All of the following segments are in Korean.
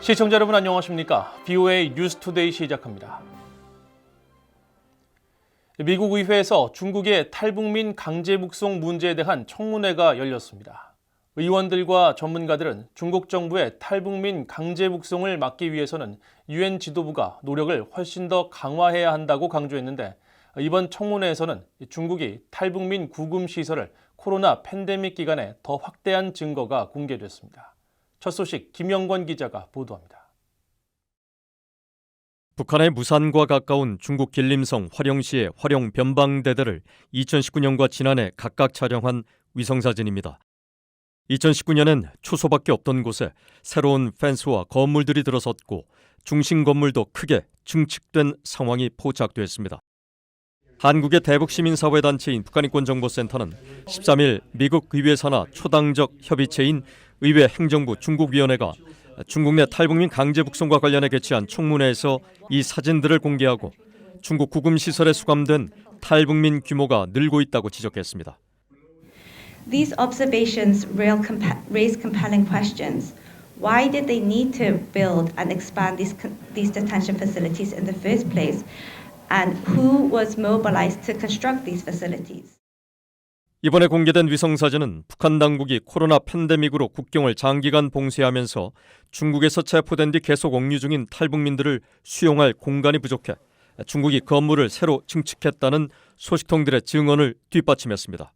시청자 여러분 안녕하십니까? VOA 뉴스투데이 시작합니다. 미국 의회에서 중국의 탈북민 강제 북송 문제에 대한 청문회가 열렸습니다. 의원들과 전문가들은 중국 정부의 탈북민 강제 북송을 막기 위해서는 유엔 지도부가 노력을 훨씬 더 강화해야 한다고 강조했는데, 이번 청문회에서는 중국이 탈북민 구금 시설을 코로나 팬데믹 기간에 더 확대한 증거가 공개됐습니다. 첫 소식 김영권 기자가 보도합니다. 북한의 무산과 가까운 중국 길림성 화령시의 화령 변방대대를 2019년과 지난해 각각 촬영한 위성사진입니다. 2019년엔 초소밖에 없던 곳에 새로운 펜스와 건물들이 들어섰고 중심 건물도 크게 증축된 상황이 포착됐습니다. 한국의 대북 시민사회 단체인 북한인권정보센터는 13일 미국 의회 산하 초당적 협의체인 의회 행정부 중국위원회가 중국 내 탈북민 강제 북송과 관련해 개최한 청문회에서 이 사진들을 공개하고 중국 구금시설에 수감된 탈북민 규모가 늘고 있다고 지적했습니다. These observations raise compelling questions. Why did they need to build and expand these detention facilities in the first place? And who was mobilized to construct these facilities? 이번에 공개된 위성사진은 북한 당국이 코로나 팬데믹으로 국경을 장기간 봉쇄하면서 중국에서 체포된 뒤 계속 억류 중인 탈북민들을 수용할 공간이 부족해 중국이 건물을 새로 증축했다는 소식통들의 증언을 뒷받침했습니다.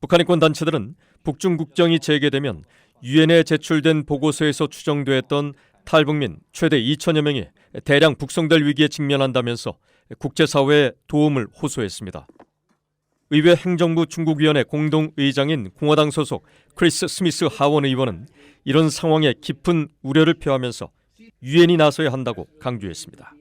북한인권 단체들은 북중 국정이 재개되면 유엔에 제출된 보고서에서 추정됐던 탈북민 최대 2천여 명이 대량 북송될 위기에 직면한다면서 국제사회에 도움을 호소했습니다. 의회 행정부 중국위원회 공동의장인 공화당 소속 크리스 스미스 하원 의원은 이런 상황에 깊은 우려를 표하면서 유엔이 나서야 한다고 강조했습니다.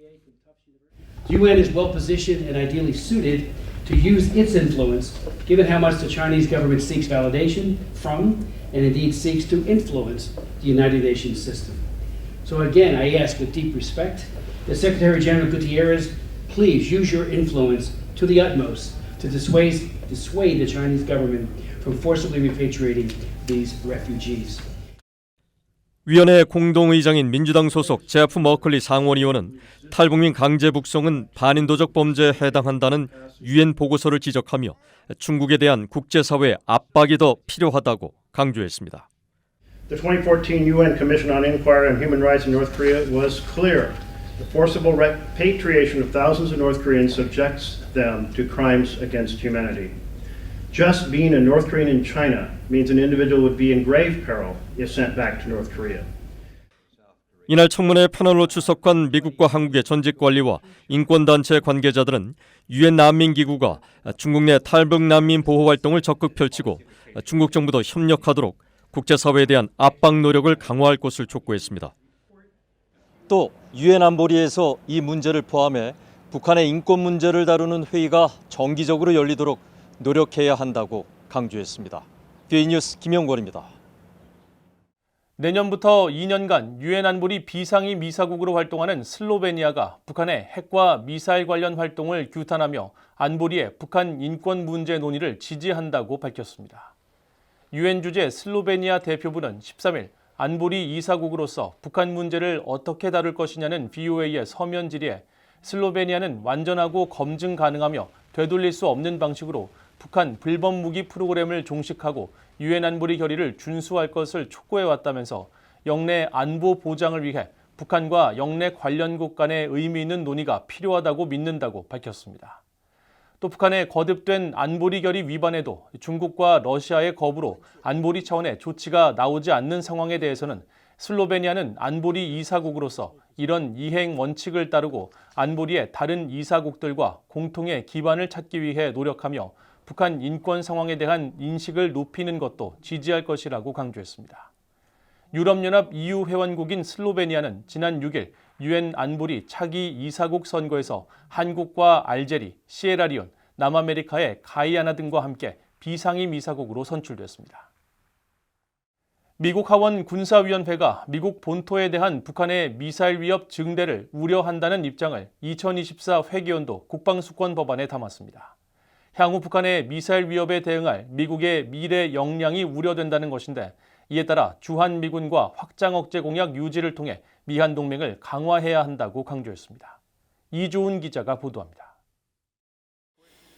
UN is well positioned and ideally suited to use its influence, given how much the Chinese government seeks validation from and indeed seeks to influence the United Nations system. So again, I ask with deep respect that Secretary General Gutierrez please use your influence to the utmost to dissuade the Chinese government from forcibly repatriating these refugees. 위원회 공동의장인 민주당 소속 제프 머클리 상원의원은 탈북민 강제 북송은 반인도적 범죄에 해당한다는 유엔 보고서를 지적하며 중국에 대한 국제사회의 압박이 더 필요하다고 강조했습니다. The 2014 UN Commission on Inquiry on Human Rights in North Korea was clear. The forcible repatriation of thousands of North Koreans subjects them to crimes against humanity. Just being a North Korean in China means an individual would be in grave peril if sent back to North Korea. 이날 청문회 패널로 출석한 미국과 한국의 전직 관리와 인권단체 관계자들은 유엔 난민기구가 중국 내 탈북 난민 보호 활동을 적극 펼치고 중국 정부도 협력하도록 국제사회에 대한 압박 노력을 강화할 것을 촉구했습니다. 또 유엔 안보리에서 이 문제를 포함해 북한의 인권 문제를 다루는 회의가 정기적으로 열리도록 노력해야 한다고 강조했습니다. VOA 뉴스 김영권입니다. 내년부터 2년간 유엔 안보리 비상임 이사국으로 활동하는 슬로베니아가 북한의 핵과 미사일 관련 활동을 규탄하며 안보리의 북한 인권 문제 논의를 지지한다고 밝혔습니다. 유엔 주재 슬로베니아 대표부는 13일 안보리 이사국으로서 북한 문제를 어떻게 다룰 것이냐는 VOA의 서면 질의에 슬로베니아는 완전하고 검증 가능하며 되돌릴 수 없는 방식으로 북한 불법 무기 프로그램을 종식하고 유엔 안보리 결의를 준수할 것을 촉구해왔다면서 영내 안보 보장을 위해 북한과 영내 관련국 간의 의미 있는 논의가 필요하다고 믿는다고 밝혔습니다. 또 북한의 거듭된 안보리 결의 위반에도 중국과 러시아의 거부로 안보리 차원의 조치가 나오지 않는 상황에 대해서는 슬로베니아는 안보리 이사국으로서 이런 이행 원칙을 따르고 안보리의 다른 이사국들과 공통의 기반을 찾기 위해 노력하며 북한 인권 상황에 대한 인식을 높이는 것도 지지할 것이라고 강조했습니다. 유럽연합 EU 회원국인 슬로베니아는 지난 6일 유엔 안보리 차기 이사국 선거에서 한국과 알제리, 시에라리온, 남아메리카의 가이아나 등과 함께 비상임 이사국으로 선출됐습니다. 미국 하원 군사위원회가 미국 본토에 대한 북한의 미사일 위협 증대를 우려한다는 입장을 2024 회계연도 국방수권 법안에 담았습니다. 향후 북한의 미사일 위협에 대응할 미국의 미래 역량이 우려된다는 것인데, 이에 따라 주한미군과 확장 억제 공약 유지를 통해 미한 동맹을 강화해야 한다고 강조했습니다. 이조은 기자가 보도합니다.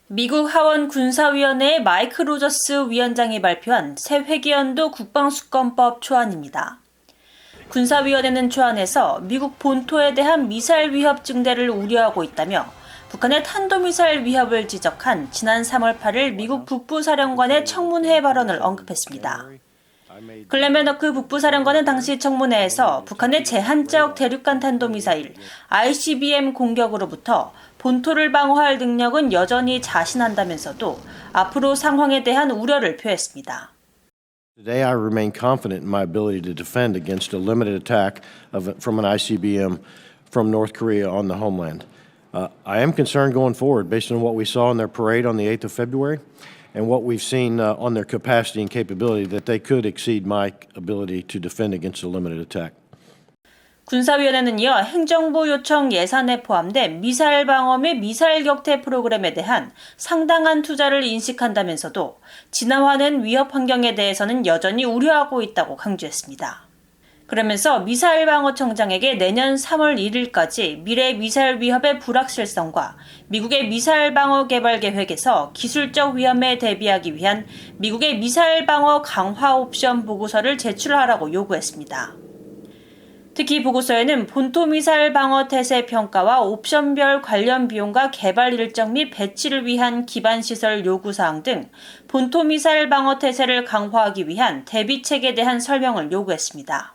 미국 하원 군사위원회의 마이크 로저스 위원장이 발표한 새 회계연도 국방수권법 초안입니다. 군사위원회는 초안에서 미국 본토에 대한 미사일 위협 증대를 우려하고 있다며 북한의 탄도미사일 위협을 지적한 지난 3월 8일 미국 북부사령관의 청문회 발언을 언급했습니다. 클레메너크 북부사령관은 당시 청문회에서 북한의 제한적 대륙간 탄도미사일 ICBM 공격으로부터 본토를 방어할 능력은 여전히 자신한다면서도 앞으로 상황에 대한 우려를 표했습니다. Today, I remain confident in my ability to defend against a limited attack from an ICBM from North Korea on the homeland. I am concerned going forward based on what we saw in their parade on the 8th of February and what we've seen on their capacity and capability that they could exceed my ability to defend against a limited attack. 군사위원회는 이어 행정부 요청 예산에 포함된 미사일 방어 및 미사일 격퇴 프로그램에 대한 상당한 투자를 인식한다면서도 진화하는 위협 환경에 대해서는 여전히 우려하고 있다고 강조했습니다. 그러면서 미사일 방어청장에게 내년 3월 1일까지 미래 미사일 위협의 불확실성과 미국의 미사일 방어 개발 계획에서 기술적 위험에 대비하기 위한 미국의 미사일 방어 강화 옵션 보고서를 제출하라고 요구했습니다. 특히 보고서에는 본토 미사일 방어 태세 평가와 옵션별 관련 비용과 개발 일정 및 배치를 위한 기반 시설 요구 사항 등 본토 미사일 방어 태세를 강화하기 위한 대비책에 대한 설명을 요구했습니다.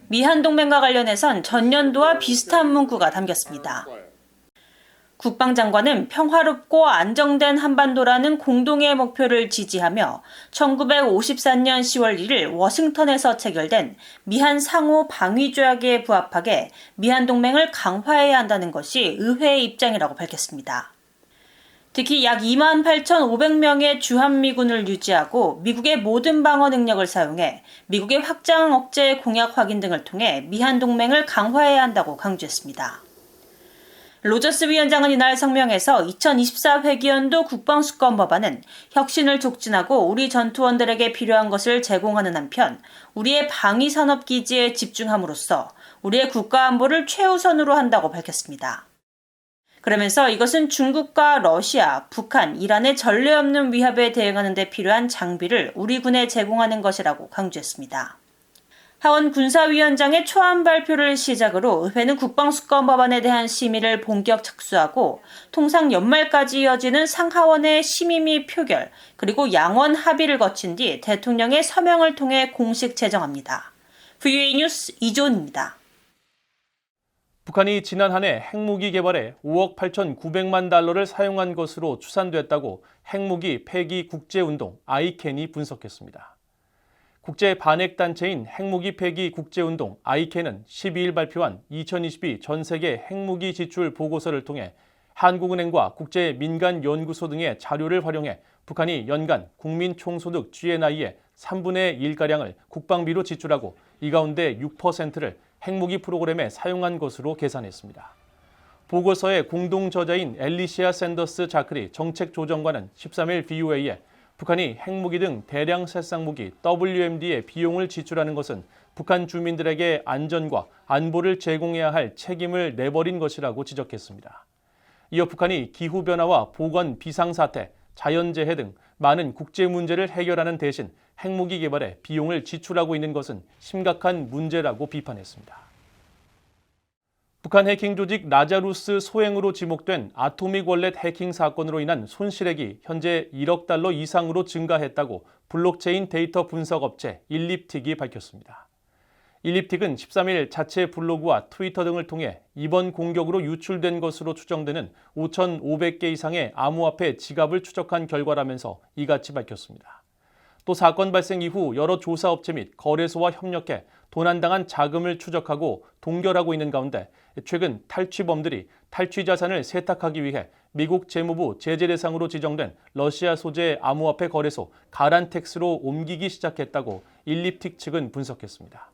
미한 동맹과 관련해선 전년도와 비슷한 문구가 담겼습니다. 국방장관은 평화롭고 안정된 한반도라는 공동의 목표를 지지하며 1954년 10월 1일 워싱턴에서 체결된 미한 상호 방위 조약에 부합하게 미한 동맹을 강화해야 한다는 것이 의회의 입장이라고 밝혔습니다. 특히 약 28,500명의 주한미군을 유지하고 미국의 모든 방어 능력을 사용해 미국의 확장 억제 공약 확인 등을 통해 미한 동맹을 강화해야 한다고 강조했습니다. 로저스 위원장은 이날 성명에서 2024 회기연도 국방수권 법안은 혁신을 촉진하고 우리 전투원들에게 필요한 것을 제공하는 한편 우리의 방위산업 기지에 집중함으로써 우리의 국가안보를 최우선으로 한다고 밝혔습니다. 그러면서 이것은 중국과 러시아, 북한, 이란의 전례 없는 위협에 대응하는 데 필요한 장비를 우리 군에 제공하는 것이라고 강조했습니다. 하원 군사위원장의 초안 발표를 시작으로 의회는 국방수권 법안에 대한 심의를 본격 착수하고 통상 연말까지 이어지는 상하원의 심의 및 표결 그리고 양원 합의를 거친 뒤 대통령의 서명을 통해 공식 제정합니다. VOA 뉴스 이조은입니다. 북한이 지난 한 해 핵무기 개발에 5억 8,900만 달러를 사용한 것으로 추산됐다고 핵무기 폐기 국제운동 ICAN이 분석했습니다. 국제 반핵단체인 핵무기 폐기 국제운동 ICAN은 12일 발표한 2022 전 세계 핵무기 지출 보고서를 통해 한국은행과 국제민간연구소 등의 자료를 활용해 북한이 연간 국민총소득 GNI의 3분의 1가량을 국방비로 지출하고 이 가운데 6%를 핵무기 프로그램에 사용한 것으로 계산했습니다. 보고서의 공동 저자인 엘리시아 샌더스 자크리 정책조정관은 13일 VOA에 북한이 핵무기 등 대량 살상무기 WMD에 비용을 지출하는 것은 북한 주민들에게 안전과 안보를 제공해야 할 책임을 내버린 것이라고 지적했습니다. 이어 북한이 기후변화와 보건 비상사태, 자연재해 등 많은 국제 문제를 해결하는 대신 핵무기 개발에 비용을 지출하고 있는 것은 심각한 문제라고 비판했습니다. 북한 해킹 조직 라자루스 소행으로 지목된 아토믹 월렛 해킹 사건으로 인한 손실액이 현재 1억 달러 이상으로 증가했다고 블록체인 데이터 분석 업체 일립틱이 밝혔습니다. 일립틱은 13일 자체 블로그와 트위터 등을 통해 이번 공격으로 유출된 것으로 추정되는 5,500개 이상의 암호화폐 지갑을 추적한 결과라면서 이같이 밝혔습니다. 또 사건 발생 이후 여러 조사업체 및 거래소와 협력해 도난당한 자금을 추적하고 동결하고 있는 가운데 최근 탈취범들이 탈취 자산을 세탁하기 위해 미국 재무부 제재 대상으로 지정된 러시아 소재 암호화폐 거래소 가란텍스로 옮기기 시작했다고 일립틱 측은 분석했습니다.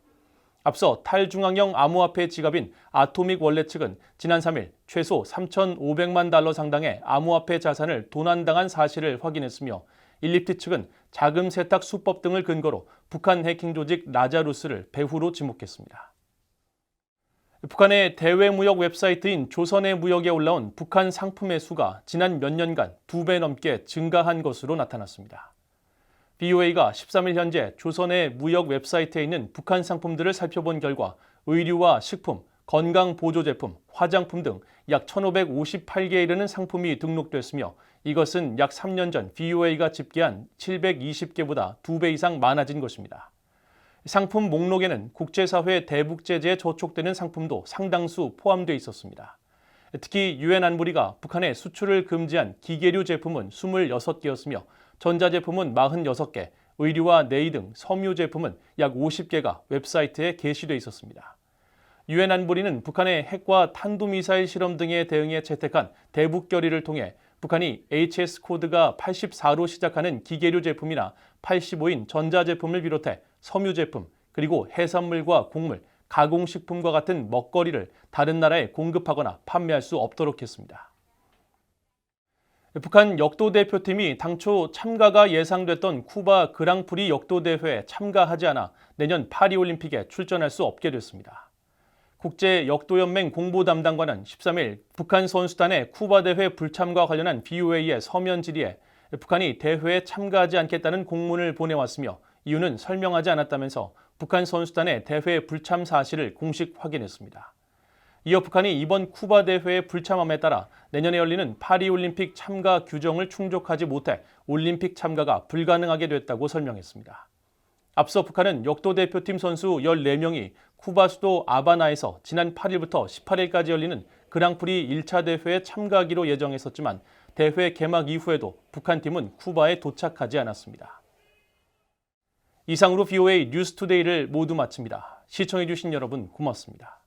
앞서 탈중앙형 암호화폐 지갑인 아토믹 월렛 측은 지난 3일 최소 3,500만 달러 상당의 암호화폐 자산을 도난당한 사실을 확인했으며 일리트 측은 자금 세탁 수법 등을 근거로 북한 해킹 조직 라자루스를 배후로 지목했습니다. 북한의 대외무역 웹사이트인 조선의 무역에 올라온 북한 상품의 수가 지난 몇 년간 2배 넘게 증가한 것으로 나타났습니다. BOA가 13일 현재 조선의 무역 웹사이트에 있는 북한 상품들을 살펴본 결과 의류와 식품, 건강보조제품, 화장품 등 약 1,558개에 이르는 상품이 등록됐으며 이것은 약 3년 전 BOA가 집계한 720개보다 2배 이상 많아진 것입니다. 상품 목록에는 국제사회 대북제재에 저촉되는 상품도 상당수 포함되어 있었습니다. 특히 유엔 안보리가 북한에 수출을 금지한 기계류 제품은 26개였으며 전자제품은 46개, 의류와 네이 등 섬유 제품은 약 50개가 웹사이트에 게시돼 있었습니다. 유엔 안보리는 북한의 핵과 탄도미사일 실험 등에 대응해 채택한 대북 결의를 통해 북한이 HS 코드가 84로 시작하는 기계류 제품이나 85인 전자제품을 비롯해 섬유 제품, 그리고 해산물과 곡물, 가공식품과 같은 먹거리를 다른 나라에 공급하거나 판매할 수 없도록 했습니다. 북한 역도 대표팀이 당초 참가가 예상됐던 쿠바 그랑프리 역도 대회에 참가하지 않아 내년 파리올림픽에 출전할 수 없게 됐습니다. 국제역도연맹 공보담당관은 13일 북한 선수단의 쿠바 대회 불참과 관련한 BOA의 서면 질의에 북한이 대회에 참가하지 않겠다는 공문을 보내왔으며 이유는 설명하지 않았다면서 북한 선수단의 대회 불참 사실을 공식 확인했습니다. 이어 북한이 이번 쿠바 대회에 불참함에 따라 내년에 열리는 파리올림픽 참가 규정을 충족하지 못해 올림픽 참가가 불가능하게 됐다고 설명했습니다. 앞서 북한은 역도 대표팀 선수 14명이 쿠바 수도 아바나에서 지난 8일부터 18일까지 열리는 그랑프리 1차 대회에 참가하기로 예정했었지만 대회 개막 이후에도 북한 팀은 쿠바에 도착하지 않았습니다. 이상으로 BOA 뉴스투데이를 모두 마칩니다. 시청해주신 여러분 고맙습니다.